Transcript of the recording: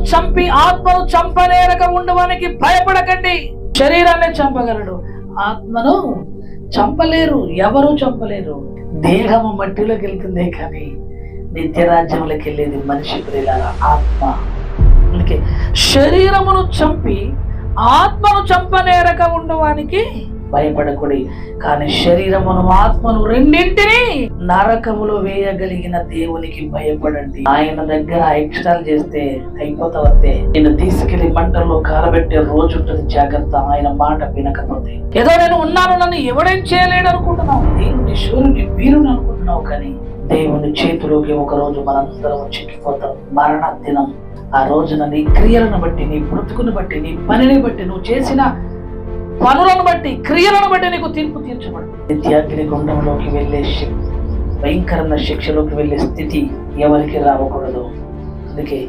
చంపి ఆత్మను చంపనేరక ఉండవానికి భయపడకండి. శరీరాన్ని చంపగలడు, ఆత్మను చంపలేరు. ఎవరు చంపలేరు. దేహము మట్టిలోకి వెళ్తుందే కానీ నిత్యరాజ్యంలోకి వెళ్ళేది మనిషి ప్రియులారా ఆత్మ. అందుకే శరీరమును చంపి ఆత్మను చంపనేరక ఉండవానికి భయపడకుడి, కానీ శరీరమును ఆత్మను రెండింటినీ నరకములో వేయగలిగిన దేవునికి భయపడండి. ఆయన దగ్గర ఎక్స్ట్రాలు చేస్తే అయిపోతావంతే. నేను తీసుకెళ్లి మంటల్లో కాలబెట్టే రోజు ఉంటుంది, జాగ్రత్త. ఆయన మాట వినకపోతే ఏదో నేను ఉన్నాను, నన్ను ఎవడేం చేయలేడు అనుకుంటున్నావు. దేవుని శూరుని వీరుని అనుకుంటున్నావు, కానీ దేవుని చేతిలోకి ఒక రోజు మనందరం చిక్కిపోతాం. మరణ దినం. ఆ రోజున నీ క్రియలను బట్టి, నీ బ్రతుకును బట్టి, నీ పనిని బట్టి, నువ్వు చేసిన పనులను బట్టి, క్రియలను బట్టి నీకు తీర్పు తీర్చబడుతుంది. నిత్యాగ్ని గుండంలోకి వెళ్ళే భయంకరమైన శిక్షలోకి వెళ్ళే స్థితి ఎవరికి రావకూడదు. అందుకే